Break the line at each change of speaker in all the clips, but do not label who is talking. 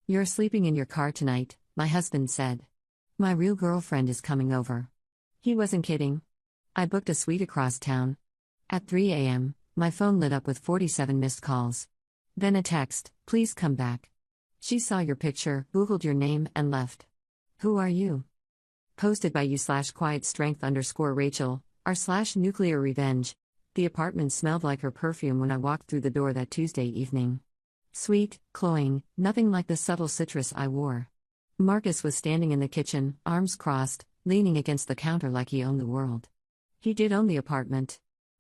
"You're sleeping in your car tonight," my husband said. "My real girlfriend is coming over." He wasn't kidding. I booked a suite across town. At 3 a.m., my phone lit up with 47 missed calls. Then a text, "Please come back. She saw your picture, Googled your name, and left. Who are you?" Posted by you/quiet strength_Rachel, r/nuclear revenge. The apartment smelled like her perfume when I walked through the door that Tuesday evening. Sweet, cloying, nothing like the subtle citrus I wore. Marcus was standing in the kitchen, arms crossed, leaning against the counter like he owned the world. He did own the apartment.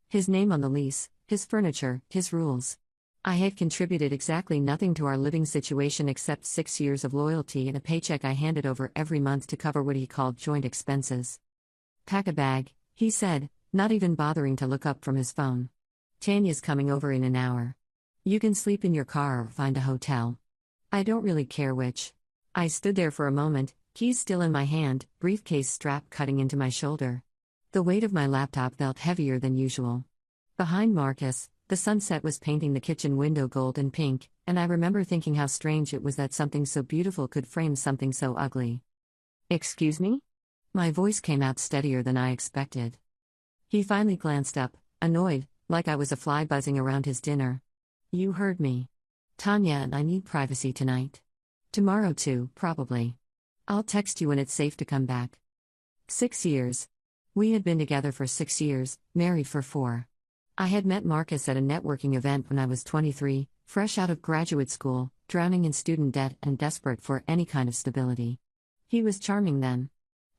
His name on the lease, his furniture, his rules. I had contributed exactly nothing to our living situation except 6 years of loyalty and a paycheck I handed over every month to cover what he called joint expenses. "Pack a bag," he said, not even bothering to look up from his phone. "Tanya's coming over in an hour. You can sleep in your car or find a hotel. I don't really care which." I stood there for a moment, keys still in my hand, briefcase strap cutting into my shoulder. The weight of my laptop felt heavier than usual. Behind Marcus, the sunset was painting the kitchen window gold and pink, and I remember thinking how strange it was that something so beautiful could frame something so ugly. "Excuse me?" My voice came out steadier than I expected. He finally glanced up, annoyed, like I was a fly buzzing around his dinner. "You heard me. Tanya and I need privacy tonight. Tomorrow too, probably. I'll text you when it's safe to come back." 6 years. We had been together for 6 years, married for 4. I had met Marcus at a networking event when I was 23, fresh out of graduate school, drowning in student debt and desperate for any kind of stability. He was charming then.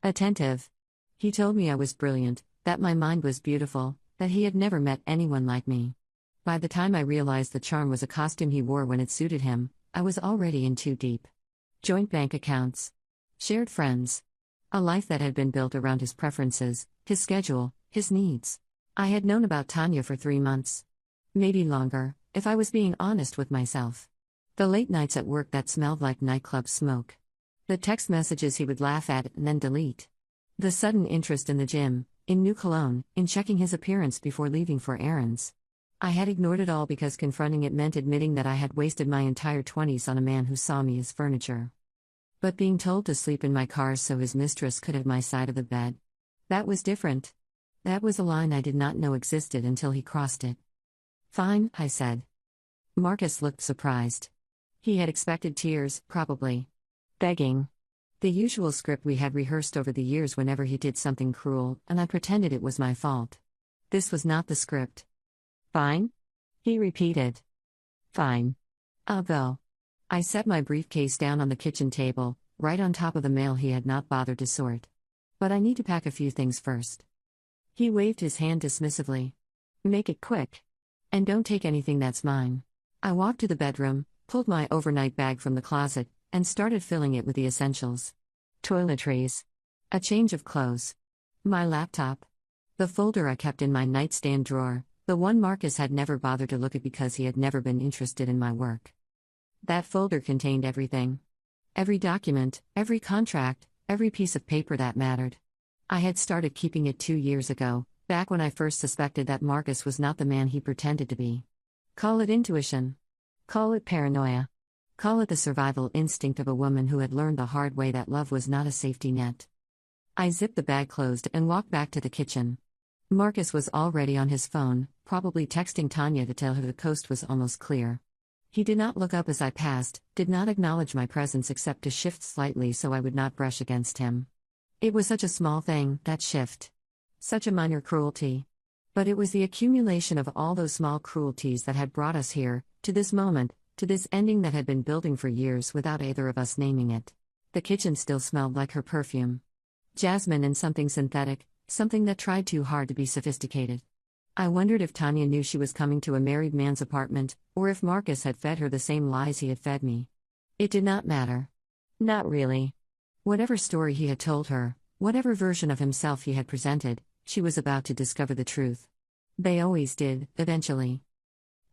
Attentive. He told me I was brilliant, that my mind was beautiful, that he had never met anyone like me. By the time I realized the charm was a costume he wore when it suited him, I was already in too deep. Joint bank accounts. Shared friends. A life that had been built around his preferences, his schedule, his needs. I had known about Tanya for 3 months. Maybe longer, if I was being honest with myself. The late nights at work that smelled like nightclub smoke. The text messages he would laugh at and then delete. The sudden interest in the gym, in new cologne, in checking his appearance before leaving for errands. I had ignored it all because confronting it meant admitting that I had wasted my entire 20s on a man who saw me as furniture. But being told to sleep in my car so his mistress could have my side of the bed. That was different. That was a line I did not know existed until he crossed it. "Fine," I said. Marcus looked surprised. He had expected tears, probably. Begging. The usual script we had rehearsed over the years whenever he did something cruel, and I pretended it was my fault. This was not the script. "Fine?" he repeated. "Fine. I'll go." I set my briefcase down on the kitchen table, right on top of the mail he had not bothered to sort. "But I need to pack a few things first." He waved his hand dismissively. "Make it quick. And don't take anything that's mine." I walked to the bedroom, pulled my overnight bag from the closet, and started filling it with the essentials. Toiletries. A change of clothes. My laptop. The folder I kept in my nightstand drawer, the one Marcus had never bothered to look at because he had never been interested in my work. That folder contained everything. Every document, every contract, every piece of paper that mattered. I had started keeping it 2 years ago, back when I first suspected that Marcus was not the man he pretended to be. Call it intuition. Call it paranoia. Call it the survival instinct of a woman who had learned the hard way that love was not a safety net. I zipped the bag closed and walked back to the kitchen. Marcus was already on his phone, probably texting Tanya to tell her the coast was almost clear. He did not look up as I passed, did not acknowledge my presence except to shift slightly so I would not brush against him. It was such a small thing, that shift. Such a minor cruelty. But it was the accumulation of all those small cruelties that had brought us here, to this moment, to this ending that had been building for years without either of us naming it. The kitchen still smelled like her perfume. Jasmine and something synthetic, something that tried too hard to be sophisticated. I wondered if Tanya knew she was coming to a married man's apartment, or if Marcus had fed her the same lies he had fed me. It did not matter. Not really. Whatever story he had told her, whatever version of himself he had presented, she was about to discover the truth. They always did, eventually.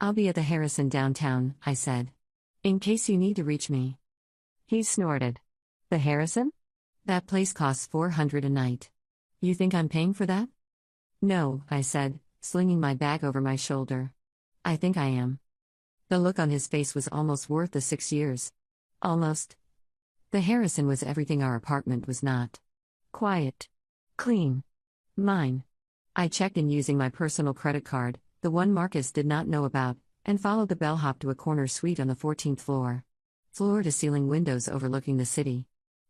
"I'll be at the Harrison downtown," I said. "In case you need to reach me." He snorted. "The Harrison? That place costs $400 a night. You think I'm paying for that?" "No," I said, slinging my bag over my shoulder. "I think I am." The look on his face was almost worth the 6 years. Almost. The Harrison was everything our apartment was not. Quiet. Clean. Mine. I checked in using my personal credit card, the one Marcus did not know about, and followed the bellhop to a corner suite on the 14th floor. Floor-to-ceiling windows overlooking the city.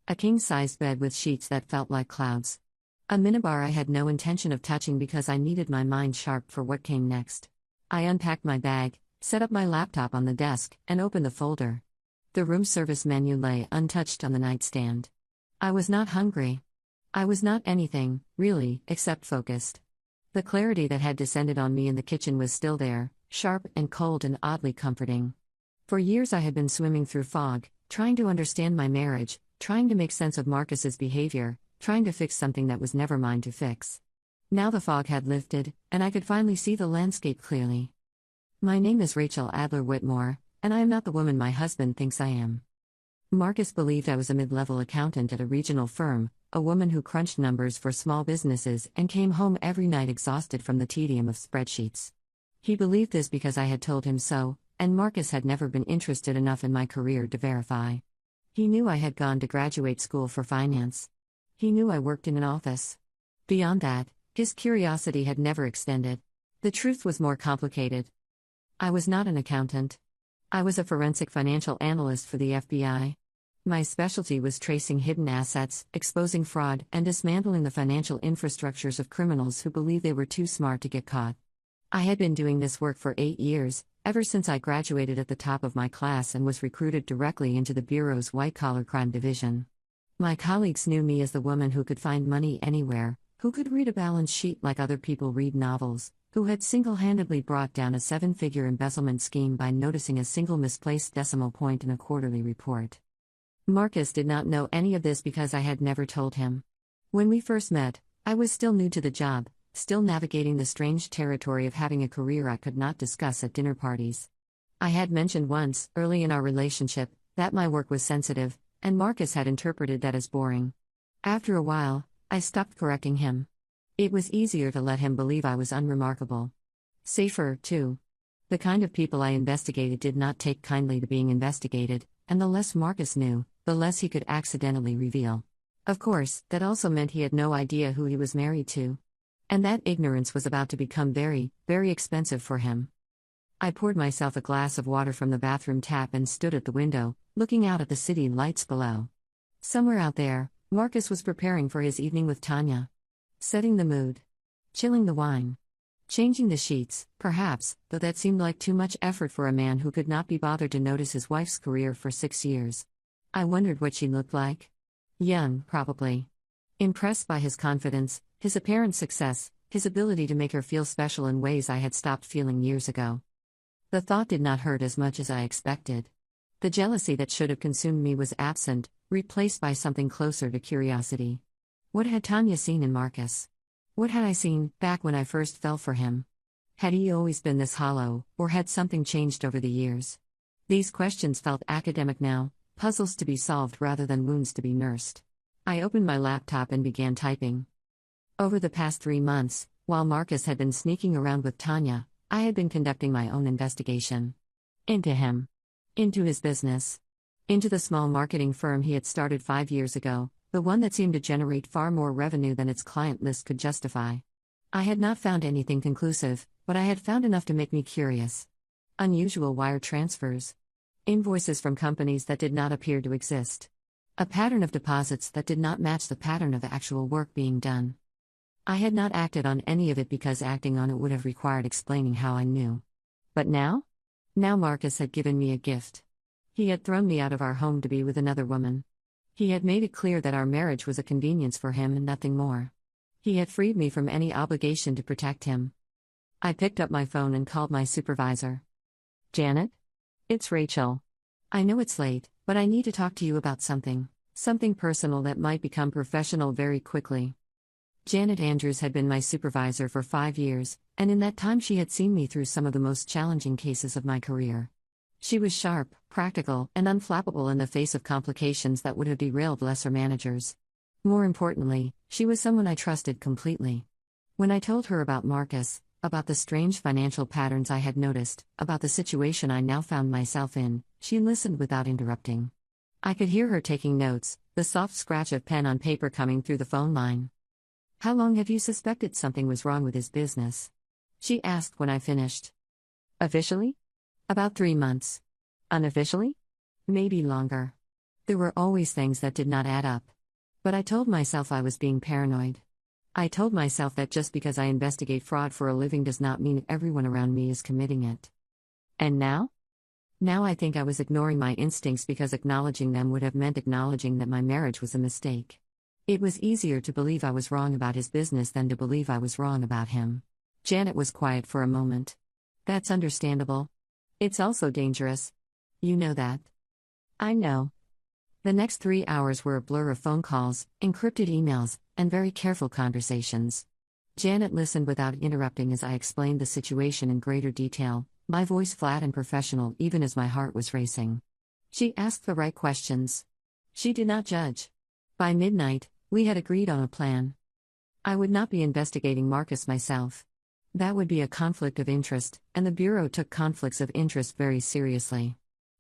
A king-sized bed with sheets that felt like clouds. A minibar I had no intention of touching because I needed my mind sharp for what came next. I unpacked my bag, set up my laptop on the desk, and opened the folder. The room service menu lay untouched on the nightstand. I was not hungry. I was not anything, really, except focused. The clarity that had descended on me in the kitchen was still there, sharp and cold and oddly comforting. For years I had been swimming through fog, trying to understand my marriage, trying to make sense of Marcus's behavior, trying to fix something that was never mine to fix. Now the fog had lifted, and I could finally see the landscape clearly. My name is Rachel Adler Whitmore, and I am not the woman my husband thinks I am. Marcus believed I was a mid-level accountant at a regional firm, a woman who crunched numbers for small businesses and came home every night exhausted from the tedium of spreadsheets. He believed this because I had told him so, and Marcus had never been interested enough in my career to verify. He knew I had gone to graduate school for finance. He knew I worked in an office. Beyond that, his curiosity had never extended. The truth was more complicated. I was not an accountant. I was a forensic financial analyst for the FBI. My specialty was tracing hidden assets, exposing fraud, and dismantling the financial infrastructures of criminals who believed they were too smart to get caught. I had been doing this work for 8 years, ever since I graduated at the top of my class and was recruited directly into the Bureau's white-collar crime division. My colleagues knew me as the woman who could find money anywhere, who could read a balance sheet like other people read novels, who had single-handedly brought down a 7-figure embezzlement scheme by noticing a single misplaced decimal point in a quarterly report. Marcus did not know any of this because I had never told him. When we first met, I was still new to the job, still navigating the strange territory of having a career I could not discuss at dinner parties. I had mentioned once, early in our relationship, that my work was sensitive, and Marcus had interpreted that as boring. After a while, I stopped correcting him. It was easier to let him believe I was unremarkable. Safer, too. The kind of people I investigated did not take kindly to being investigated, and the less Marcus knew, the less he could accidentally reveal. Of course, that also meant he had no idea who he was married to. And that ignorance was about to become very, very expensive for him. I poured myself a glass of water from the bathroom tap and stood at the window, looking out at the city lights below. Somewhere out there, Marcus was preparing for his evening with Tanya. Setting the mood. Chilling the wine. Changing the sheets, perhaps, though that seemed like too much effort for a man who could not be bothered to notice his wife's career for 6 years. I wondered what she looked like. Young, probably. Impressed by his confidence, his apparent success, his ability to make her feel special in ways I had stopped feeling years ago. The thought did not hurt as much as I expected. The jealousy that should have consumed me was absent, replaced by something closer to curiosity. What had Tanya seen in Marcus? What had I seen, back when I first fell for him? Had he always been this hollow, or had something changed over the years? These questions felt academic now, puzzles to be solved rather than wounds to be nursed. I opened my laptop and began typing. Over the past 3 months, while Marcus had been sneaking around with Tanya, I had been conducting my own investigation. Into him. Into his business. Into the small marketing firm he had started 5 years ago, the one that seemed to generate far more revenue than its client list could justify. I had not found anything conclusive, but I had found enough to make me curious. Unusual wire transfers. Invoices from companies that did not appear to exist. A pattern of deposits that did not match the pattern of actual work being done. I had not acted on any of it because acting on it would have required explaining how I knew. But now? Now Marcus had given me a gift. He had thrown me out of our home to be with another woman. He had made it clear that our marriage was a convenience for him and nothing more. He had freed me from any obligation to protect him. I picked up my phone and called my supervisor. Janet? It's Rachel. I know it's late, but I need to talk to you about something personal that might become professional very quickly. Janet Andrews had been my supervisor for 5 years, and in that time she had seen me through some of the most challenging cases of my career. She was sharp, practical, and unflappable in the face of complications that would have derailed lesser managers. More importantly, she was someone I trusted completely. When I told her about Marcus, about the strange financial patterns I had noticed, about the situation I now found myself in, she listened without interrupting. I could hear her taking notes, the soft scratch of pen on paper coming through the phone line. "How long have you suspected something was wrong with his business?" she asked when I finished. "Officially? About 3 months. Unofficially? Maybe longer." There were always things that did not add up. But I told myself I was being paranoid. I told myself that just because I investigate fraud for a living does not mean everyone around me is committing it. And now? Now I think I was ignoring my instincts because acknowledging them would have meant acknowledging that my marriage was a mistake. It was easier to believe I was wrong about his business than to believe I was wrong about him. Janet was quiet for a moment. "That's understandable. It's also dangerous. You know that." "I know." The next 3 hours were a blur of phone calls, encrypted emails, and very careful conversations. Janet listened without interrupting as I explained the situation in greater detail, my voice flat and professional even as my heart was racing. She asked the right questions. She did not judge. By midnight, we had agreed on a plan. I would not be investigating Marcus myself. That would be a conflict of interest, and the Bureau took conflicts of interest very seriously.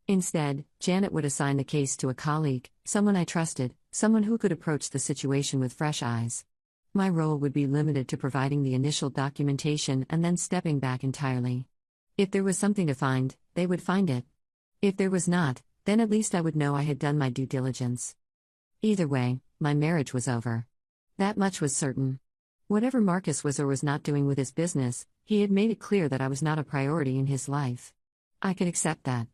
Instead, Janet would assign the case to a colleague, someone I trusted, someone who could approach the situation with fresh eyes. My role would be limited to providing the initial documentation and then stepping back entirely. If there was something to find, they would find it. If there was not, then at least I would know I had done my due diligence. Either way, my marriage was over. That much was certain. Whatever Marcus was or was not doing with his business, he had made it clear that I was not a priority in his life. I could accept that.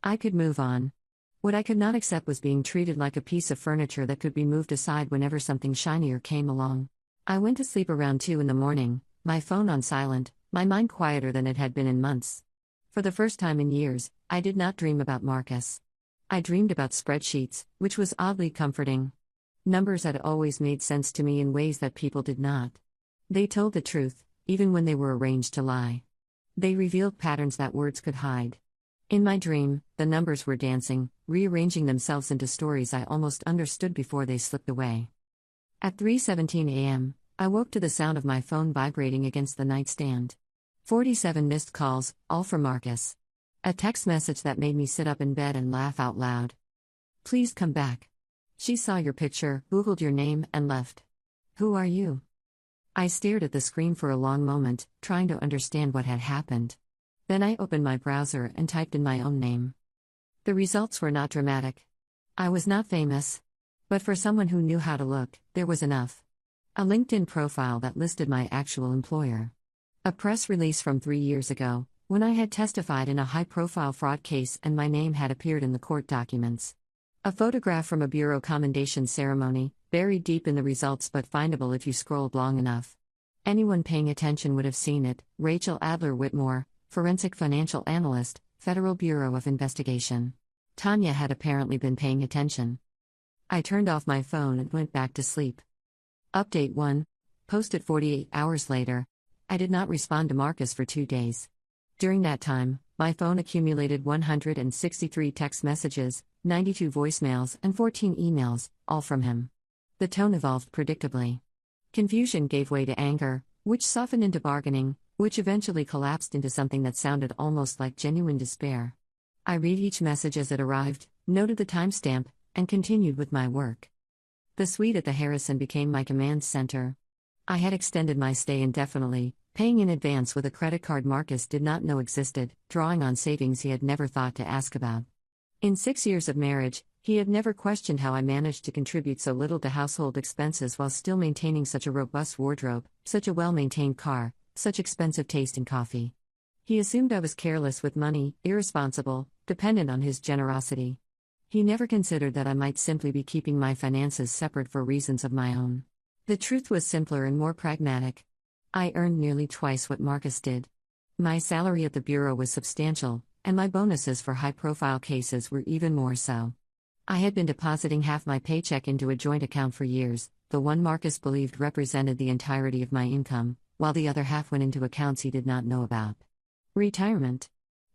I could move on. What I could not accept was being treated like a piece of furniture that could be moved aside whenever something shinier came along. I went to sleep around 2 in the morning, my phone on silent, my mind quieter than it had been in months. For the first time in years, I did not dream about Marcus. I dreamed about spreadsheets, which was oddly comforting. Numbers had always made sense to me in ways that people did not. They told the truth, even when they were arranged to lie. They revealed patterns that words could hide. In my dream, the numbers were dancing, rearranging themselves into stories I almost understood before they slipped away. At 3:17 a.m., I woke to the sound of my phone vibrating against the nightstand. 47 missed calls, all from Marcus. A text message that made me sit up in bed and laugh out loud. "Please come back. She saw your picture, Googled your name, and left. Who are you?" I stared at the screen for a long moment, trying to understand what had happened. Then I opened my browser and typed in my own name. The results were not dramatic. I was not famous. But for someone who knew how to look, there was enough. A LinkedIn profile that listed my actual employer. A press release from 3 years ago, when I had testified in a high-profile fraud case and my name had appeared in the court documents. A photograph from a bureau commendation ceremony, buried deep in the results but findable if you scrolled long enough. Anyone paying attention would have seen it. Rachel Adler Whitmore, forensic financial analyst, Federal Bureau of Investigation. Tanya had apparently been paying attention. I turned off my phone and went back to sleep. Update 1. Posted 48 hours later. I did not respond to Marcus for 2 days. During that time, my phone accumulated 163 text messages, 92 voicemails, and 14 emails, all from him. The tone evolved predictably. Confusion gave way to anger, which softened into bargaining, which eventually collapsed into something that sounded almost like genuine despair. I read each message as it arrived, noted the timestamp, and continued with my work. The suite at the Harrison became my command center. I had extended my stay indefinitely, paying in advance with a credit card Marcus did not know existed, drawing on savings he had never thought to ask about. In 6 years of marriage, he had never questioned how I managed to contribute so little to household expenses while still maintaining such a robust wardrobe, such a well-maintained car, such expensive taste in coffee. He assumed I was careless with money, irresponsible, dependent on his generosity. He never considered that I might simply be keeping my finances separate for reasons of my own. The truth was simpler and more pragmatic. I earned nearly twice what Marcus did. My salary at the Bureau was substantial, and my bonuses for high-profile cases were even more so. I had been depositing half my paycheck into a joint account for years, the one Marcus believed represented the entirety of my income, while the other half went into accounts he did not know about. Retirement.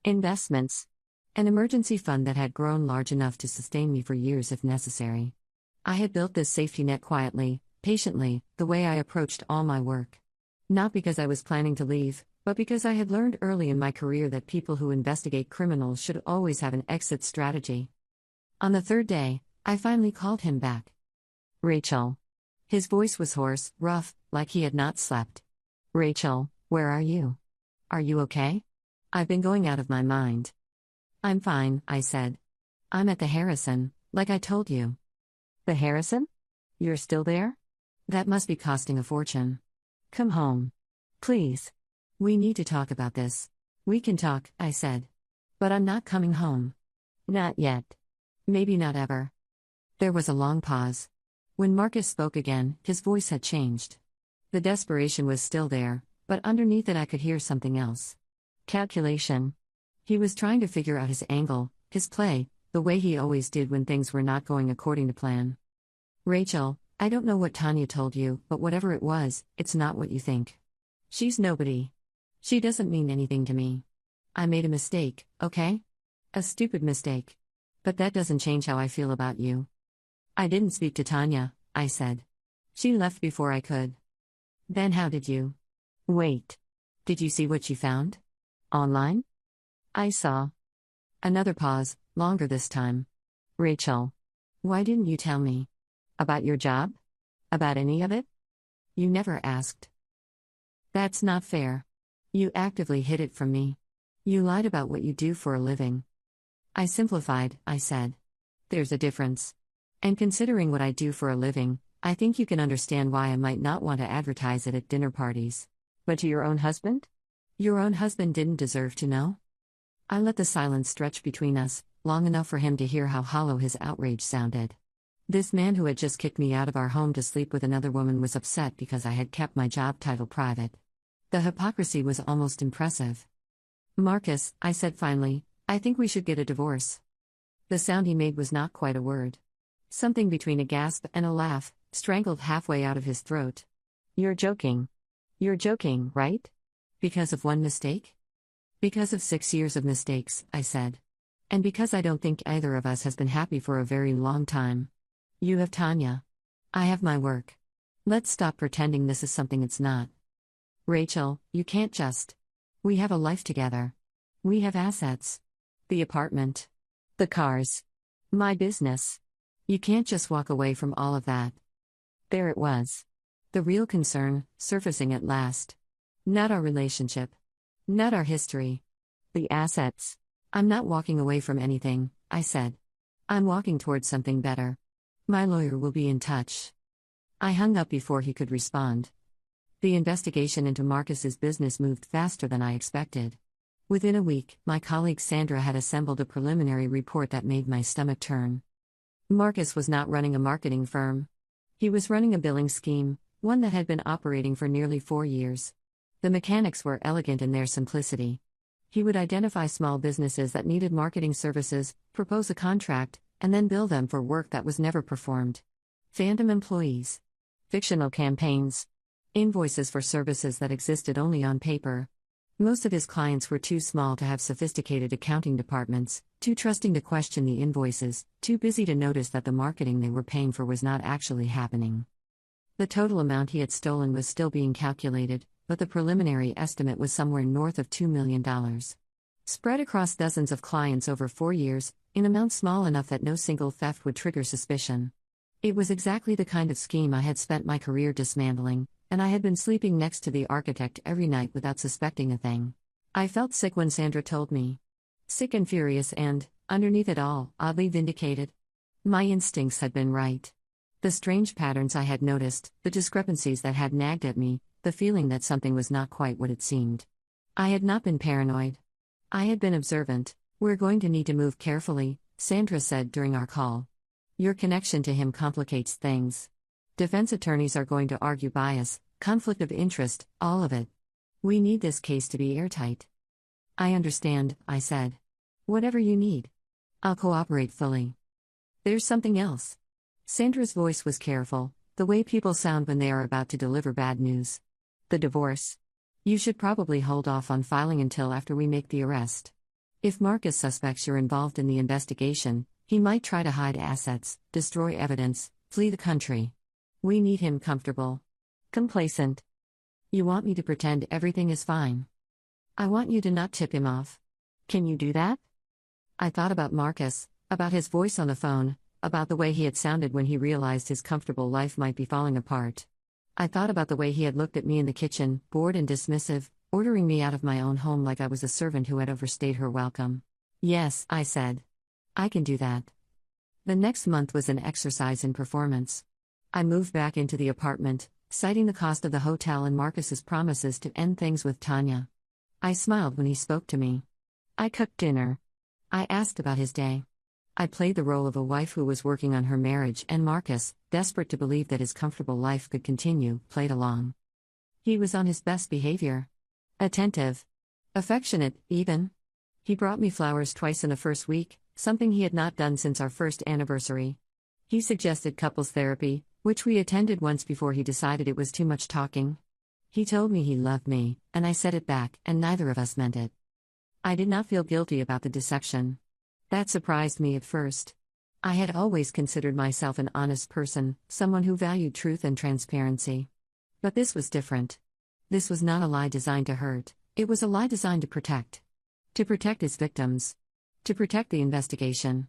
Investments. An emergency fund that had grown large enough to sustain me for years if necessary. I had built this safety net quietly, patiently, the way I approached all my work. Not because I was planning to leave, but because I had learned early in my career that people who investigate criminals should always have an exit strategy. On the third day, I finally called him back. Rachel. His voice was hoarse, rough, like he had not slept. Rachel, where are you? Are you okay? I've been going out of my mind. I'm fine, I said. I'm at the Harrison, like I told you. The Harrison? You're still there? That must be costing a fortune. Come home. Please. We need to talk about this. We can talk, I said. But I'm not coming home. Not yet. Maybe not ever. There was a long pause. When Marcus spoke again, his voice had changed. The desperation was still there, but underneath it I could hear something else. Calculation. He was trying to figure out his angle, his play, the way he always did when things were not going according to plan. Rachel, I don't know what Tanya told you, but whatever it was, it's not what you think. She's nobody. She doesn't mean anything to me. I made a mistake, okay? A stupid mistake. But that doesn't change how I feel about you. I didn't speak to Tanya, I said. She left before I could. Then how did you? Wait. Did you see what she found? Online? I saw. Another pause, longer this time. Rachel. Why didn't you tell me? About your job? About any of it? You never asked. That's not fair. You actively hid it from me. You lied about what you do for a living. I simplified, I said. There's a difference. And considering what I do for a living, I think you can understand why I might not want to advertise it at dinner parties. But to your own husband? Your own husband didn't deserve to know? I let the silence stretch between us, long enough for him to hear how hollow his outrage sounded. This man who had just kicked me out of our home to sleep with another woman was upset because I had kept my job title private. The hypocrisy was almost impressive. Marcus, I said finally, I think we should get a divorce. The sound he made was not quite a word. Something between a gasp and a laugh, strangled halfway out of his throat. You're joking. You're joking, right? Because of one mistake? Because of 6 years of mistakes, I said. And because I don't think either of us has been happy for a very long time. You have Tanya. I have my work. Let's stop pretending this is something it's not. Rachel, you can't just. We have a life together. We have assets. The apartment. The cars. My business. You can't just walk away from all of that. There it was. The real concern, surfacing at last. Not our relationship. Not our history. The assets. I'm not walking away from anything, I said. I'm walking towards something better. My lawyer will be in touch. I hung up before he could respond. The investigation into Marcus's business moved faster than I expected. Within a week, my colleague Sandra had assembled a preliminary report that made my stomach turn. Marcus was not running a marketing firm. He was running a billing scheme, one that had been operating for nearly 4 years. The mechanics were elegant in their simplicity. He would identify small businesses that needed marketing services, propose a contract, and then bill them for work that was never performed. Phantom employees. Fictional campaigns. Invoices for services that existed only on paper. Most of his clients were too small to have sophisticated accounting departments, too trusting to question the invoices, too busy to notice that the marketing they were paying for was not actually happening. The total amount he had stolen was still being calculated, but the preliminary estimate was somewhere north of $2 million. Spread across dozens of clients over 4 years, in amounts small enough that no single theft would trigger suspicion. It was exactly the kind of scheme I had spent my career dismantling, and I had been sleeping next to the architect every night without suspecting a thing. I felt sick when Sandra told me. Sick and furious and, underneath it all, oddly vindicated. My instincts had been right. The strange patterns I had noticed, the discrepancies that had nagged at me, the feeling that something was not quite what it seemed. I had not been paranoid. I had been observant. We're going to need to move carefully, Sandra said during our call. Your connection to him complicates things. Defense attorneys are going to argue bias, conflict of interest, all of it. We need this case to be airtight. I understand, I said. Whatever you need. I'll cooperate fully. There's something else. Sandra's voice was careful, the way people sound when they are about to deliver bad news. The divorce. You should probably hold off on filing until after we make the arrest. If Marcus suspects you're involved in the investigation, he might try to hide assets, destroy evidence, flee the country. We need him comfortable. Complacent. You want me to pretend everything is fine. I want you to not tip him off. Can you do that? I thought about Marcus. About his voice on the phone, about the way he had sounded when he realized his comfortable life might be falling apart. I thought about the way he had looked at me in the kitchen, bored and dismissive, ordering me out of my own home like I was a servant who had overstayed her welcome. Yes, I said. I can do that. The next month was an exercise in performance. I moved back into the apartment, citing the cost of the hotel and Marcus's promises to end things with Tanya. I smiled when he spoke to me. I cooked dinner. I asked about his day. I played the role of a wife who was working on her marriage, and Marcus, desperate to believe that his comfortable life could continue, played along. He was on his best behavior. Attentive. Affectionate, even. He brought me flowers twice in the first week, something he had not done since our first anniversary. He suggested couples therapy, which we attended once before he decided it was too much talking. He told me he loved me, and I said it back, and neither of us meant it. I did not feel guilty about the deception. That surprised me at first. I had always considered myself an honest person, someone who valued truth and transparency. But this was different. This was not a lie designed to hurt, it was a lie designed to protect. To protect his victims. To protect the investigation.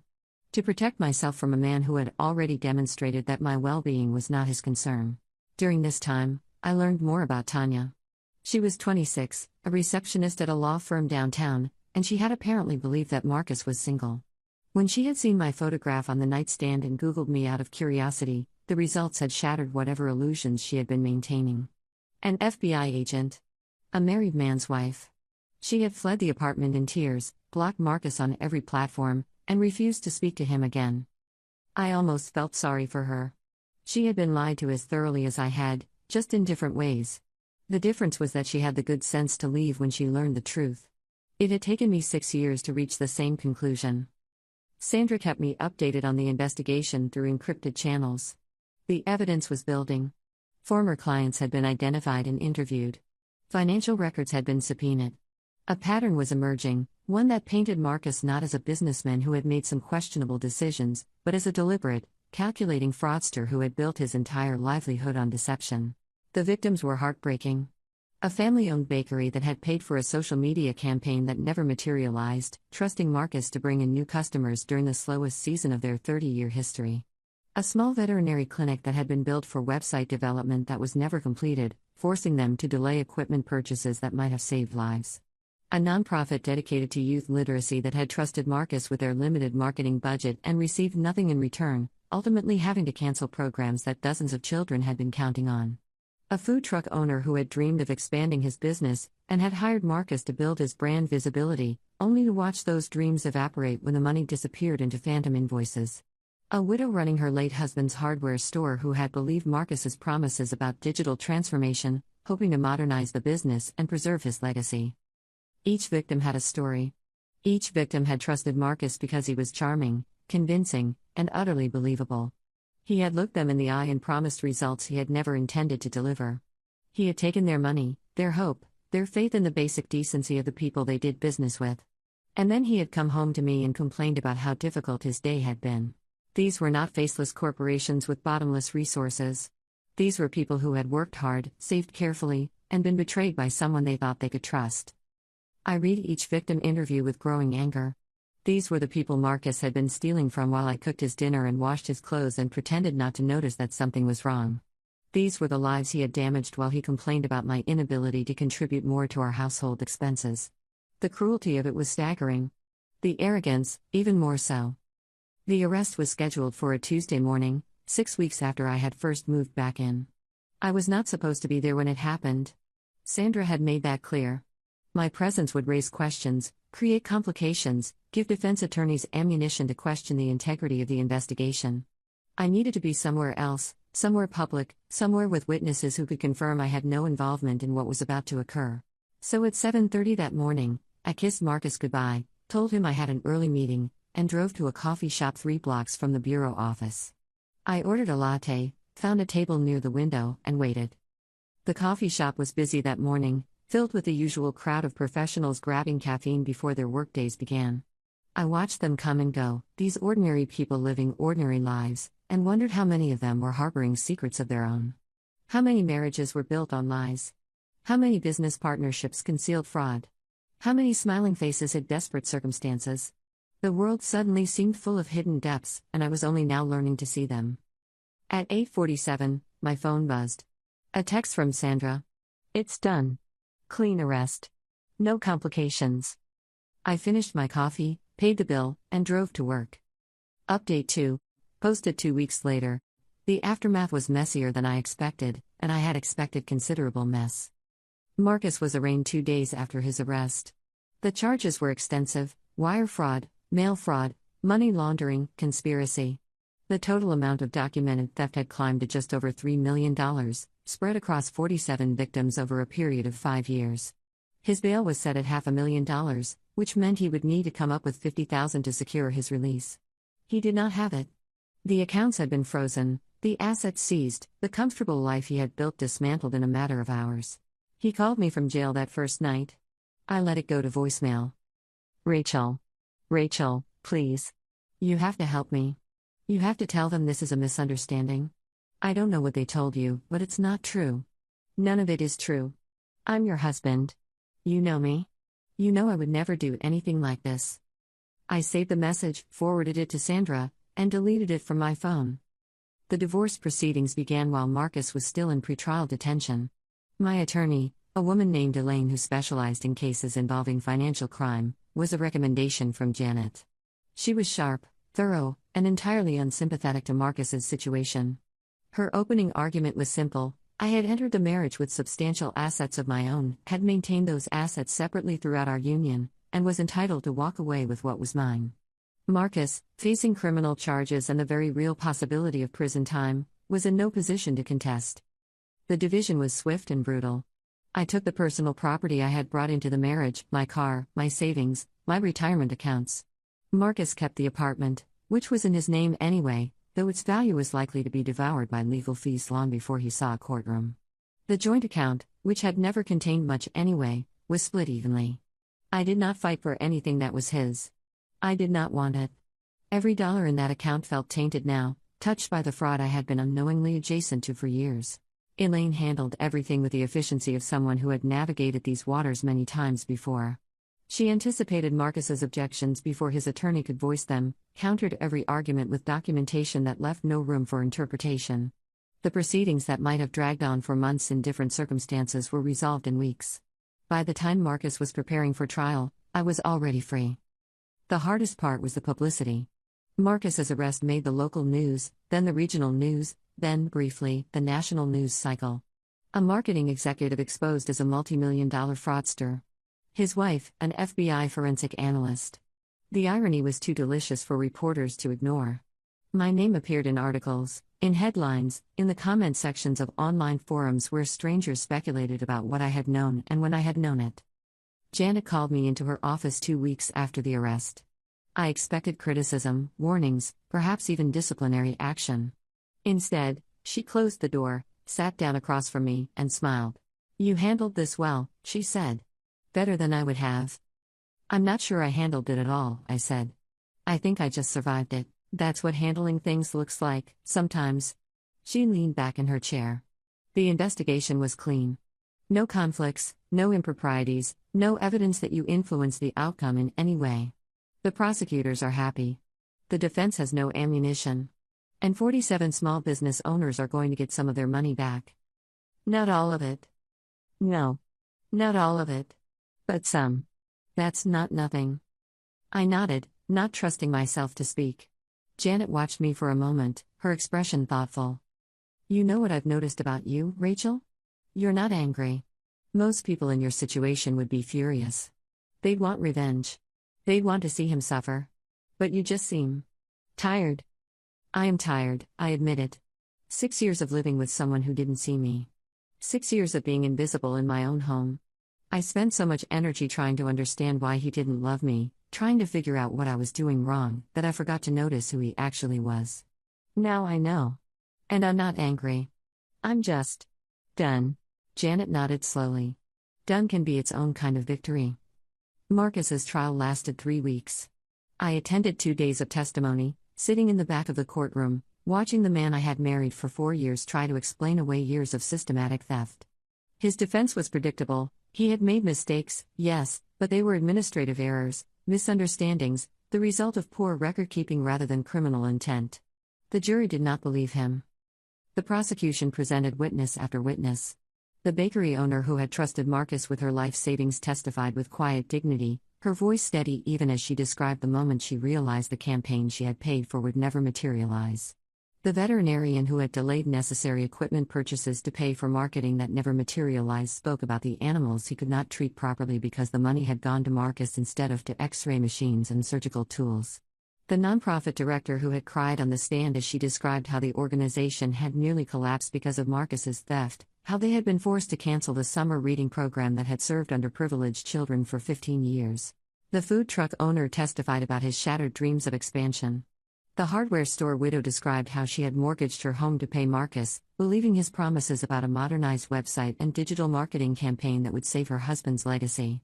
To protect myself from a man who had already demonstrated that my well-being was not his concern. During this time, I learned more about Tanya. She was 26, a receptionist at a law firm downtown, and she had apparently believed that Marcus was single. When she had seen my photograph on the nightstand and Googled me out of curiosity, the results had shattered whatever illusions she had been maintaining. An FBI agent. A married man's wife. She had fled the apartment in tears, blocked Marcus on every platform, and refused to speak to him again. I almost felt sorry for her. She had been lied to as thoroughly as I had, just in different ways. The difference was that she had the good sense to leave when she learned the truth. It had taken me 6 years to reach the same conclusion. Sandra kept me updated on the investigation through encrypted channels. The evidence was building. Former clients had been identified and interviewed. Financial records had been subpoenaed. A pattern was emerging, one that painted Marcus not as a businessman who had made some questionable decisions, but as a deliberate, calculating fraudster who had built his entire livelihood on deception. The victims were heartbreaking. A family-owned bakery that had paid for a social media campaign that never materialized, trusting Marcus to bring in new customers during the slowest season of their 30-year history. A small veterinary clinic that had been built for website development that was never completed, forcing them to delay equipment purchases that might have saved lives. A nonprofit dedicated to youth literacy that had trusted Marcus with their limited marketing budget and received nothing in return, ultimately having to cancel programs that dozens of children had been counting on. A food truck owner who had dreamed of expanding his business, and had hired Marcus to build his brand visibility, only to watch those dreams evaporate when the money disappeared into phantom invoices. A widow running her late husband's hardware store who had believed Marcus's promises about digital transformation, hoping to modernize the business and preserve his legacy. Each victim had a story. Each victim had trusted Marcus because he was charming, convincing, and utterly believable. He had looked them in the eye and promised results he had never intended to deliver. He had taken their money, their hope, their faith in the basic decency of the people they did business with. And then he had come home to me and complained about how difficult his day had been. These were not faceless corporations with bottomless resources. These were people who had worked hard, saved carefully, and been betrayed by someone they thought they could trust. I read each victim interview with growing anger. These were the people Marcus had been stealing from while I cooked his dinner and washed his clothes and pretended not to notice that something was wrong. These were the lives he had damaged while he complained about my inability to contribute more to our household expenses. The cruelty of it was staggering. The arrogance, even more so. The arrest was scheduled for a Tuesday morning, 6 weeks after I had first moved back in. I was not supposed to be there when it happened. Sandra had made that clear. My presence would raise questions, create complications, give defense attorneys ammunition to question the integrity of the investigation. I needed to be somewhere else, somewhere public, somewhere with witnesses who could confirm I had no involvement in what was about to occur. So at 7:30 that morning, I kissed Marcus goodbye, told him I had an early meeting, and drove to a coffee shop 3 blocks from the bureau office. I ordered a latte, found a table near the window, and waited. The coffee shop was busy that morning, filled with the usual crowd of professionals grabbing caffeine before their workdays began. I watched them come and go, these ordinary people living ordinary lives, and wondered how many of them were harboring secrets of their own. How many marriages were built on lies? How many business partnerships concealed fraud? How many smiling faces hid desperate circumstances? The world suddenly seemed full of hidden depths, and I was only now learning to see them. At 8:47, my phone buzzed. A text from Sandra. "It's done. Clean arrest. No complications." I finished my coffee, paid the bill, and drove to work. Update 2. Posted 2 weeks later. The aftermath was messier than I expected, and I had expected considerable mess. Marcus was arraigned 2 days after his arrest. The charges were extensive: wire fraud, mail fraud, money laundering, conspiracy. The total amount of documented theft had climbed to just over $3 million, spread across 47 victims over a period of 5 years. His bail was set at $500,000, which meant he would need to come up with $50,000 to secure his release. He did not have it. The accounts had been frozen, the assets seized, the comfortable life he had built dismantled in a matter of hours. He called me from jail that first night. I let it go to voicemail. Rachel, please. You have to help me. You have to tell them this is a misunderstanding. I don't know what they told you, but it's not true. None of it is true. I'm your husband. You know me. You know I would never do anything like this. I saved the message, forwarded it to Sandra, and deleted it from my phone. The divorce proceedings began while Marcus was still in pretrial detention. My attorney, a woman named Elaine who specialized in cases involving financial crime, was a recommendation from Janet. She was sharp, thorough, and entirely unsympathetic to Marcus's situation. Her opening argument was simple: I had entered the marriage with substantial assets of my own, had maintained those assets separately throughout our union, and was entitled to walk away with what was mine. Marcus, facing criminal charges and the very real possibility of prison time, was in no position to contest. The division was swift and brutal. I took the personal property I had brought into the marriage, my car, my savings, my retirement accounts. Marcus kept the apartment, which was in his name anyway, though its value was likely to be devoured by legal fees long before he saw a courtroom. The joint account, which had never contained much anyway, was split evenly. I did not fight for anything that was his. I did not want it. Every dollar in that account felt tainted now, touched by the fraud I had been unknowingly adjacent to for years. Elaine handled everything with the efficiency of someone who had navigated these waters many times before. She anticipated Marcus's objections before his attorney could voice them, countered every argument with documentation that left no room for interpretation. The proceedings that might have dragged on for months in different circumstances were resolved in weeks. By the time Marcus was preparing for trial, I was already free. The hardest part was the publicity. Marcus's arrest made the local news, then the regional news, then, briefly, the national news cycle. A marketing executive exposed as a multi-million-dollar fraudster. His wife, an FBI forensic analyst. The irony was too delicious for reporters to ignore. My name appeared in articles, in headlines, in the comment sections of online forums where strangers speculated about what I had known and when I had known it. Janet called me into her office 2 weeks after the arrest. I expected criticism, warnings, perhaps even disciplinary action. Instead, she closed the door, sat down across from me, and smiled. "You handled this well," she said. "Better than I would have." "I'm not sure I handled it at all," I said. "I think I just survived it. That's what handling things looks like, sometimes." She leaned back in her chair. "The investigation was clean. No conflicts, no improprieties, no evidence that you influenced the outcome in any way. The prosecutors are happy. The defense has no ammunition. And 47 small business owners are going to get some of their money back." "Not all of it." "No. Not all of it. But some. That's not nothing." I nodded, not trusting myself to speak. Janet watched me for a moment, her expression thoughtful. "You know what I've noticed about you, Rachel? You're not angry. Most people in your situation would be furious. They'd want revenge. They'd want to see him suffer. But you just seem tired." "I am tired," I admitted. 6 years of living with someone who didn't see me. 6 years of being invisible in my own home. I spent so much energy trying to understand why he didn't love me, trying to figure out what I was doing wrong, that I forgot to notice who he actually was. Now I know. And I'm not angry. I'm just done. Janet nodded slowly. Done can be its own kind of victory. Marcus's trial lasted 3 weeks. I attended 2 days of testimony, sitting in the back of the courtroom, watching the man I had married for 4 years try to explain away years of systematic theft. His defense was predictable. He had made mistakes, yes, but they were administrative errors, misunderstandings, The result of poor record-keeping rather than criminal intent. The jury did not believe him. The prosecution presented witness after witness. The bakery owner who had trusted Marcus with her life savings testified with quiet dignity, her voice steady even as she described the moment she realized the campaign she had paid for would never materialize. The veterinarian who had delayed necessary equipment purchases to pay for marketing that never materialized spoke about the animals he could not treat properly because the money had gone to Marcus instead of to X-ray machines and surgical tools. The nonprofit director who had cried on the stand as she described how the organization had nearly collapsed because of Marcus's theft, how they had been forced to cancel the summer reading program that had served underprivileged children for 15 years. The food truck owner testified about his shattered dreams of expansion. The hardware store widow described how she had mortgaged her home to pay Marcus, believing his promises about a modernized website and digital marketing campaign that would save her husband's legacy.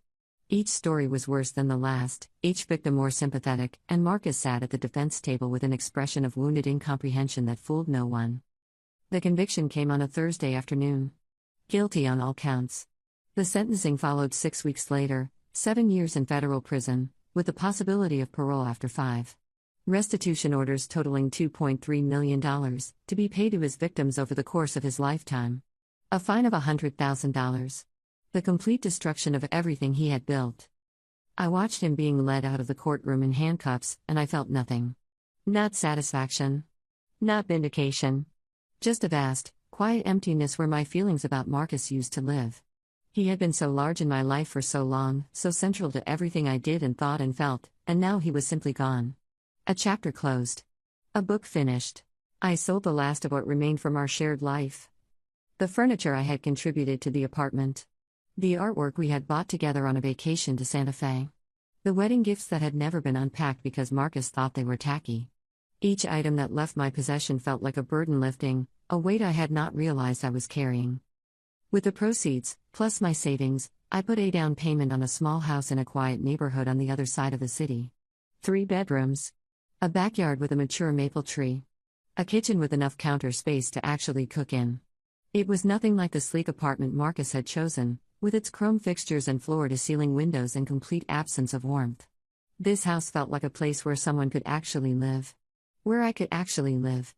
Each story was worse than the last, each victim more sympathetic, and Marcus sat at the defense table with an expression of wounded incomprehension that fooled no one. The conviction came on a Thursday afternoon. Guilty on all counts. The sentencing followed 6 weeks later, 7 years in federal prison, with the possibility of parole after 5. Restitution orders totaling $2.3 million, to be paid to his victims over the course of his lifetime. A fine of $100,000. The complete destruction of everything he had built. I watched him being led out of the courtroom in handcuffs, and I felt nothing. Not satisfaction. Not vindication. Just a vast, quiet emptiness where my feelings about Marcus used to live. He had been so large in my life for so long, so central to everything I did and thought and felt, and now he was simply gone. A chapter closed. A book finished. I sold the last of what remained from our shared life. The furniture I had contributed to the apartment. The artwork we had bought together on a vacation to Santa Fe. The wedding gifts that had never been unpacked because Marcus thought they were tacky. Each item that left my possession felt like a burden lifting, a weight I had not realized I was carrying. With the proceeds, plus my savings, I put a down payment on a small house in a quiet neighborhood on the other side of the city. 3 bedrooms. A backyard with a mature maple tree. A kitchen with enough counter space to actually cook in. It was nothing like the sleek apartment Marcus had chosen, with its chrome fixtures and floor-to-ceiling windows and complete absence of warmth. This house felt like a place where someone could actually live. Where I could actually live.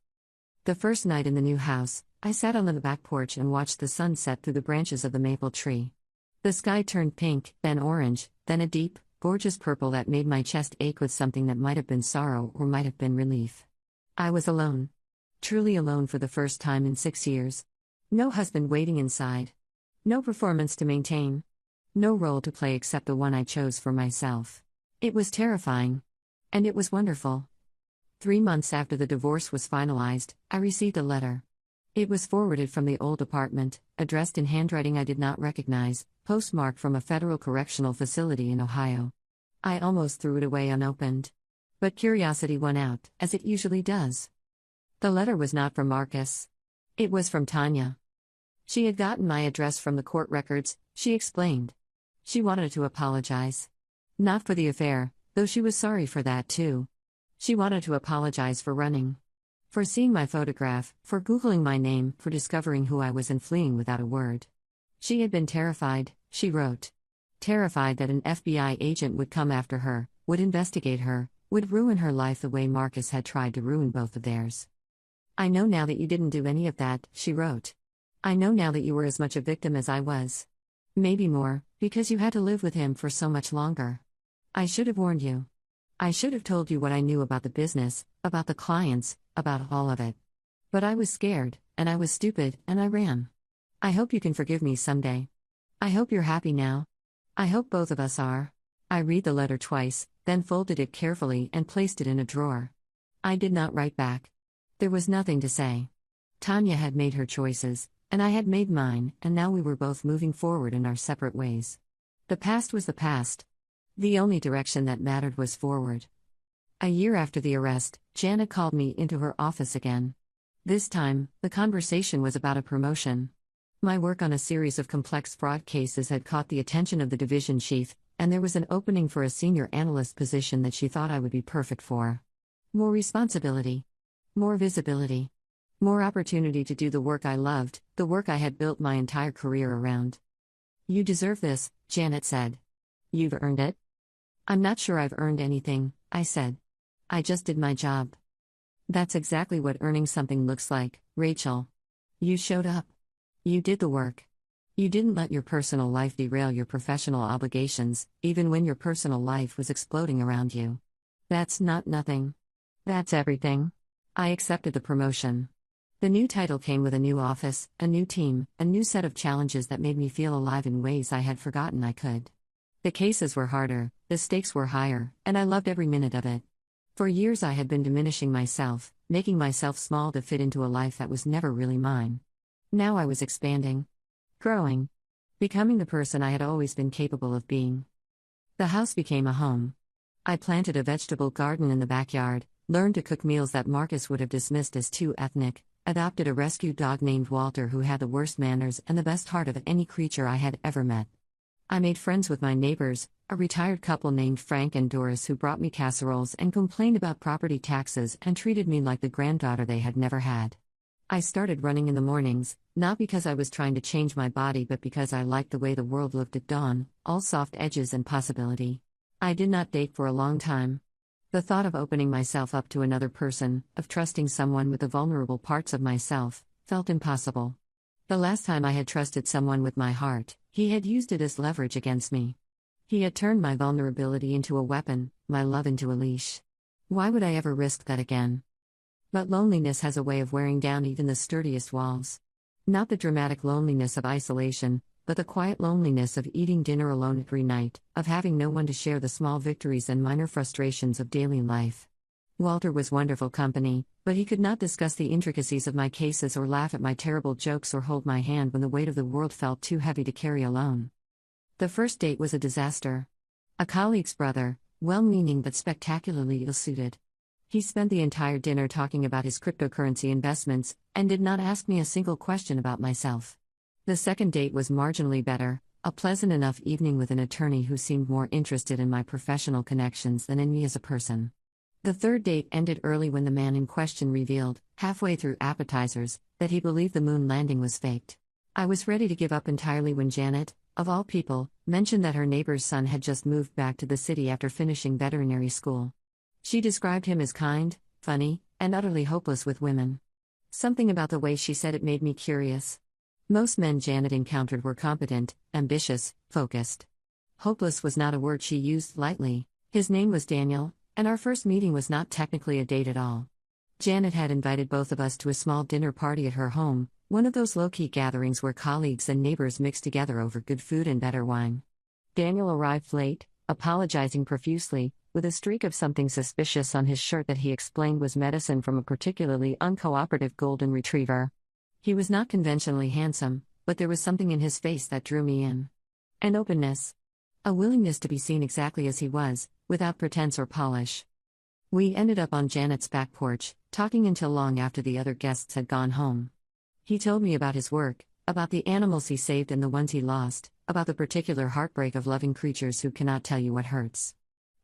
The first night in the new house, I sat on the back porch and watched the sun set through the branches of the maple tree. The sky turned pink, then orange, then a deep, gorgeous purple that made my chest ache with something that might have been sorrow or might have been relief. I was alone. Truly alone for the first time in 6 years. No husband waiting inside. No performance to maintain. No role to play except the one I chose for myself. It was terrifying. And it was wonderful. 3 months after the divorce was finalized, I received a letter. It was forwarded from the old apartment, addressed in handwriting I did not recognize, postmarked from a federal correctional facility in Ohio. I almost threw it away unopened. But curiosity won out, as it usually does. The letter was not from Marcus. It was from Tanya. She had gotten my address from the court records, she explained. She wanted to apologize. Not for the affair, though she was sorry for that too. She wanted to apologize for running. For seeing my photograph, for Googling my name, for discovering who I was and fleeing without a word. She had been terrified, she wrote. Terrified that an FBI agent would come after her, would investigate her, would ruin her life the way Marcus had tried to ruin both of theirs. I know now that you didn't do any of that, she wrote. I know now that you were as much a victim as I was. Maybe more, because you had to live with him for so much longer. I should have warned you. I should have told you what I knew about the business, about the clients, about all of it. But I was scared, and I was stupid, and I ran. I hope you can forgive me someday. I hope you're happy now. I hope both of us are. I read the letter twice, then folded it carefully and placed it in a drawer. I did not write back. There was nothing to say. Tanya had made her choices, and I had made mine, and now we were both moving forward in our separate ways. The past was the past. The only direction that mattered was forward. A year after the arrest, Janet called me into her office again. This time, the conversation was about a promotion. My work on a series of complex fraud cases had caught the attention of the division chief, and there was an opening for a senior analyst position that she thought I would be perfect for. More responsibility. More visibility. More opportunity to do the work I loved, the work I had built my entire career around. You deserve this, Janet said. You've earned it. I'm not sure I've earned anything, I said. I just did my job. That's exactly what earning something looks like, Rachel. You showed up. You did the work. You didn't let your personal life derail your professional obligations, even when your personal life was exploding around you. That's not nothing. That's everything. I accepted the promotion. The new title came with a new office, a new team, a new set of challenges that made me feel alive in ways I had forgotten I could. The cases were harder, the stakes were higher, and I loved every minute of it. For years I had been diminishing myself, making myself small to fit into a life that was never really mine. Now I was expanding. Growing. Becoming the person I had always been capable of being. The house became a home. I planted a vegetable garden in the backyard, learned to cook meals that Marcus would have dismissed as too ethnic, adopted a rescue dog named Walter who had the worst manners and the best heart of any creature I had ever met. I made friends with my neighbors, a retired couple named Frank and Doris who brought me casseroles and complained about property taxes and treated me like the granddaughter they had never had. I started running in the mornings, not because I was trying to change my body but because I liked the way the world looked at dawn, all soft edges and possibility. I did not date for a long time. The thought of opening myself up to another person, of trusting someone with the vulnerable parts of myself, felt impossible. The last time I had trusted someone with my heart, he had used it as leverage against me. He had turned my vulnerability into a weapon, my love into a leash. Why would I ever risk that again? But loneliness has a way of wearing down even the sturdiest walls. Not the dramatic loneliness of isolation, but the quiet loneliness of eating dinner alone every night, of having no one to share the small victories and minor frustrations of daily life. Walter was wonderful company, but he could not discuss the intricacies of my cases or laugh at my terrible jokes or hold my hand when the weight of the world felt too heavy to carry alone. The first date was a disaster. A colleague's brother, well-meaning but spectacularly ill-suited. He spent the entire dinner talking about his cryptocurrency investments, and did not ask me a single question about myself. The second date was marginally better, a pleasant enough evening with an attorney who seemed more interested in my professional connections than in me as a person. The third date ended early when the man in question revealed, halfway through appetizers, that he believed the moon landing was faked. I was ready to give up entirely when Janet, of all people, mentioned that her neighbor's son had just moved back to the city after finishing veterinary school. She described him as kind, funny, and utterly hopeless with women. Something about the way she said it made me curious. Most men Janet encountered were competent, ambitious, focused. Hopeless was not a word she used lightly. His name was Daniel, and our first meeting was not technically a date at all. Janet had invited both of us to a small dinner party at her home, one of those low-key gatherings where colleagues and neighbors mix together over good food and better wine. Daniel arrived late, apologizing profusely, with a streak of something suspicious on his shirt that he explained was medicine from a particularly uncooperative golden retriever. He was not conventionally handsome, but there was something in his face that drew me in. An openness. A willingness to be seen exactly as he was, without pretense or polish. We ended up on Janet's back porch, talking until long after the other guests had gone home. He told me about his work, about the animals he saved and the ones he lost, about the particular heartbreak of loving creatures who cannot tell you what hurts.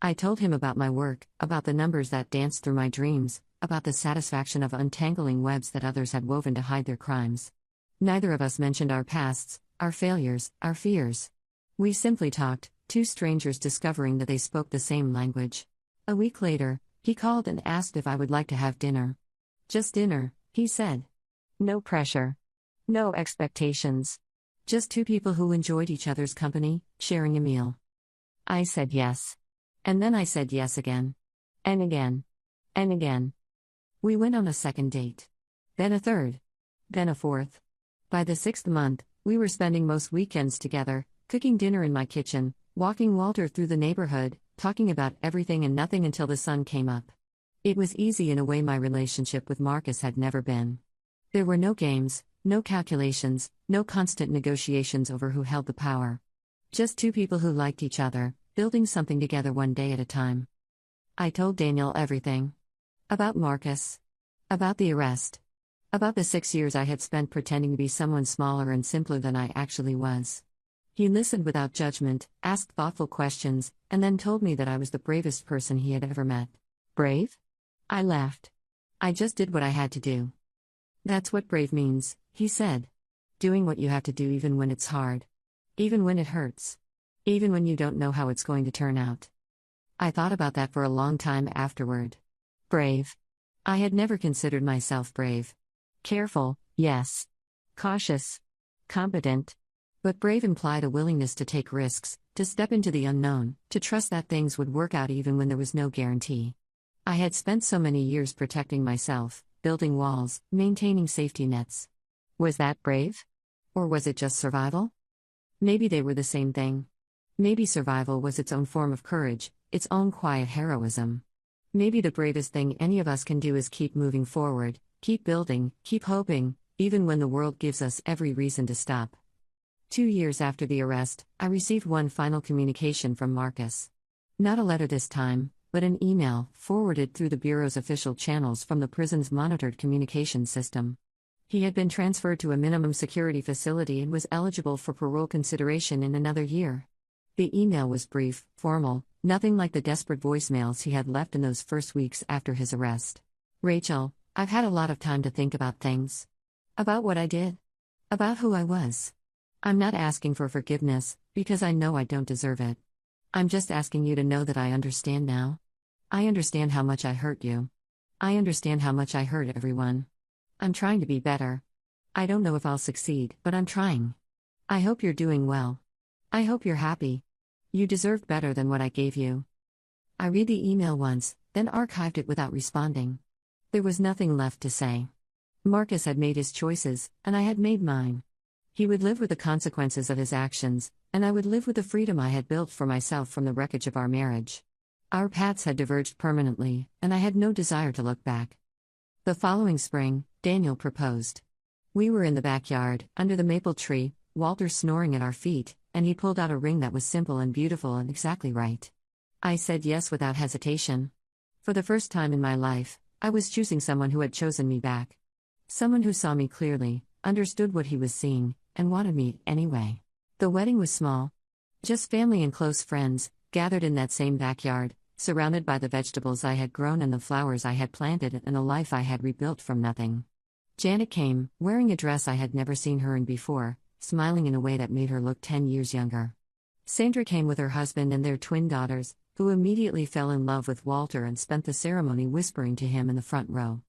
I told him about my work, about the numbers that danced through my dreams, about the satisfaction of untangling webs that others had woven to hide their crimes. Neither of us mentioned our pasts, our failures, our fears. We simply talked, two strangers discovering that they spoke the same language. A week later, he called and asked if I would like to have dinner. Just dinner, he said. No pressure. No expectations. Just two people who enjoyed each other's company, sharing a meal. I said yes. And then I said yes again. And again. And again. We went on a second date. Then a third. Then a fourth. By the sixth month, we were spending most weekends together, cooking dinner in my kitchen, walking Walter through the neighborhood, talking about everything and nothing until the sun came up. It was easy in a way my relationship with Marcus had never been. There were no games, no calculations, no constant negotiations over who held the power. Just two people who liked each other, building something together one day at a time. I told Daniel everything. About Marcus. About the arrest. About the 6 years I had spent pretending to be someone smaller and simpler than I actually was. He listened without judgment, asked thoughtful questions, and then told me that I was the bravest person he had ever met. Brave? I laughed. I just did what I had to do. That's what brave means, he said. Doing what you have to do even when it's hard. Even when it hurts. Even when you don't know how it's going to turn out. I thought about that for a long time afterward. Brave. I had never considered myself brave. Careful, yes. Cautious. Competent. But brave implied a willingness to take risks, to step into the unknown, to trust that things would work out even when there was no guarantee. I had spent so many years protecting myself, building walls, maintaining safety nets. Was that brave? Or was it just survival? Maybe they were the same thing. Maybe survival was its own form of courage, its own quiet heroism. Maybe the bravest thing any of us can do is keep moving forward, keep building, keep hoping, even when the world gives us every reason to stop. 2 years after the arrest, I received one final communication from Marcus. Not a letter this time, but an email, forwarded through the Bureau's official channels from the prison's monitored communication system. He had been transferred to a minimum security facility and was eligible for parole consideration in another year. The email was brief, formal, nothing like the desperate voicemails he had left in those first weeks after his arrest. Rachel, I've had a lot of time to think about things. About what I did. About who I was. I'm not asking for forgiveness, because I know I don't deserve it. I'm just asking you to know that I understand now. I understand how much I hurt you. I understand how much I hurt everyone. I'm trying to be better. I don't know if I'll succeed, but I'm trying. I hope you're doing well. I hope you're happy. You deserved better than what I gave you. I read the email once, then archived it without responding. There was nothing left to say. Marcus had made his choices, and I had made mine. He would live with the consequences of his actions, and I would live with the freedom I had built for myself from the wreckage of our marriage. Our paths had diverged permanently, and I had no desire to look back. The following spring, Daniel proposed. We were in the backyard, under the maple tree, Walter snoring at our feet, and he pulled out a ring that was simple and beautiful and exactly right. I said yes without hesitation. For the first time in my life, I was choosing someone who had chosen me back. Someone who saw me clearly, understood what he was seeing, and wanted me anyway. The wedding was small. Just family and close friends, gathered in that same backyard, surrounded by the vegetables I had grown and the flowers I had planted and a life I had rebuilt from nothing. Janet came, wearing a dress I had never seen her in before, smiling in a way that made her look 10 years younger. Sandra came with her husband and their twin daughters, who immediately fell in love with Walter and spent the ceremony whispering to him in the front row.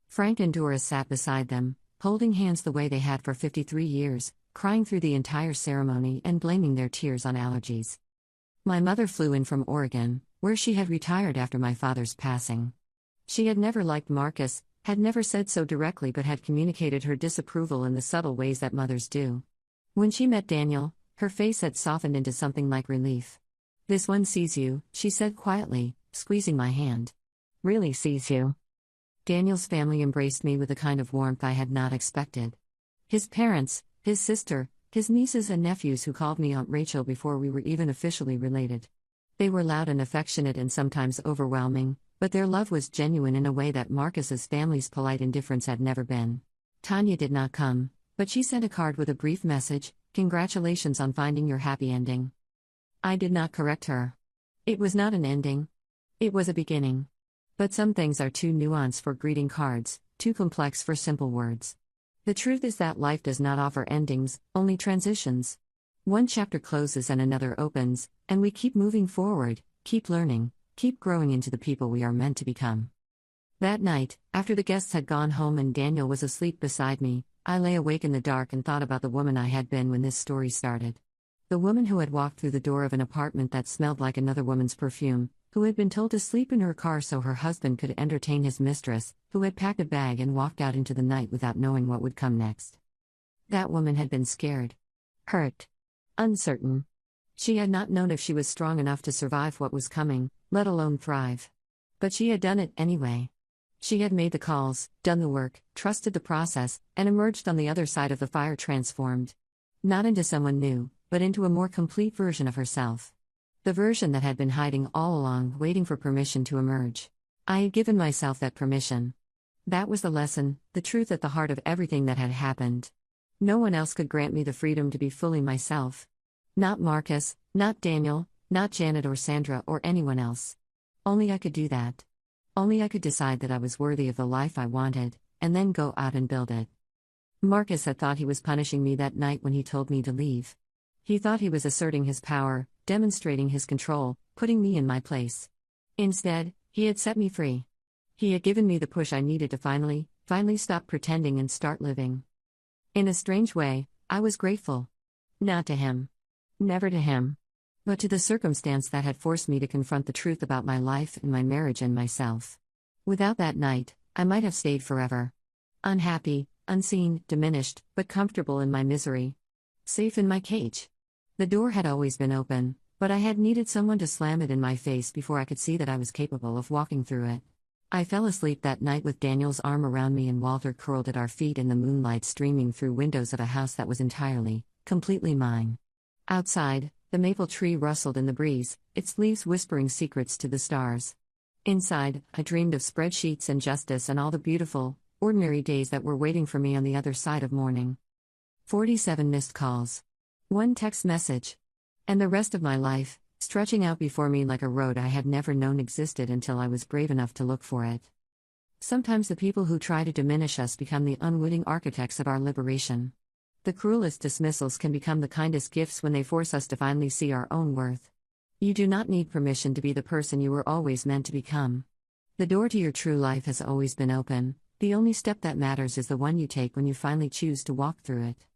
Frank and Doris sat beside them, holding hands the way they had for 53 years, crying through the entire ceremony and blaming their tears on allergies. My mother flew in from Oregon, where she had retired after my father's passing. She had never liked Marcus, had never said so directly but had communicated her disapproval in the subtle ways that mothers do. When she met Daniel, her face had softened into something like relief. "This one sees you," she said quietly, squeezing my hand. "Really sees you." Daniel's family embraced me with a kind of warmth I had not expected. His parents, his sister, his nieces and nephews who called me Aunt Rachel before we were even officially related. They were loud and affectionate and sometimes overwhelming, but their love was genuine in a way that Marcus's family's polite indifference had never been. Tanya did not come, but she sent a card with a brief message: "Congratulations on finding your happy ending." I did not correct her. It was not an ending. It was a beginning. But some things are too nuanced for greeting cards, too complex for simple words. The truth is that life does not offer endings, only transitions. One chapter closes and another opens, and we keep moving forward, keep learning, keep growing into the people we are meant to become. That night, after the guests had gone home and Daniel was asleep beside me, I lay awake in the dark and thought about the woman I had been when this story started. The woman who had walked through the door of an apartment that smelled like another woman's perfume, who had been told to sleep in her car so her husband could entertain his mistress, who had packed a bag and walked out into the night without knowing what would come next. That woman had been scared. Hurt. Uncertain. She had not known if she was strong enough to survive what was coming, let alone thrive. But she had done it anyway. She had made the calls, done the work, trusted the process, and emerged on the other side of the fire transformed. Not into someone new, but into a more complete version of herself. The version that had been hiding all along, waiting for permission to emerge. I had given myself that permission. That was the lesson, the truth at the heart of everything that had happened. No one else could grant me the freedom to be fully myself. Not Marcus, not Daniel, not Janet or Sandra or anyone else. Only I could do that. Only I could decide that I was worthy of the life I wanted, and then go out and build it. Marcus had thought he was punishing me that night when he told me to leave. He thought he was asserting his power, demonstrating his control, putting me in my place. Instead, he had set me free. He had given me the push I needed to finally stop pretending and start living. In a strange way, I was grateful. Not to him. Never to him. But to the circumstance that had forced me to confront the truth about my life and my marriage and myself. Without that night, I might have stayed forever. Unhappy, unseen, diminished, but comfortable in my misery. Safe in my cage. The door had always been open, but I had needed someone to slam it in my face before I could see that I was capable of walking through it. I fell asleep that night with Daniel's arm around me and Walter curled at our feet in the moonlight streaming through windows of a house that was entirely, completely mine. Outside, the maple tree rustled in the breeze, its leaves whispering secrets to the stars. Inside, I dreamed of spreadsheets and justice and all the beautiful, ordinary days that were waiting for me on the other side of morning. 47 missed calls. One text message. And the rest of my life, stretching out before me like a road I had never known existed until I was brave enough to look for it. Sometimes the people who try to diminish us become the unwitting architects of our liberation. The cruelest dismissals can become the kindest gifts when they force us to finally see our own worth. You do not need permission to be the person you were always meant to become. The door to your true life has always been open, the only step that matters is the one you take when you finally choose to walk through it.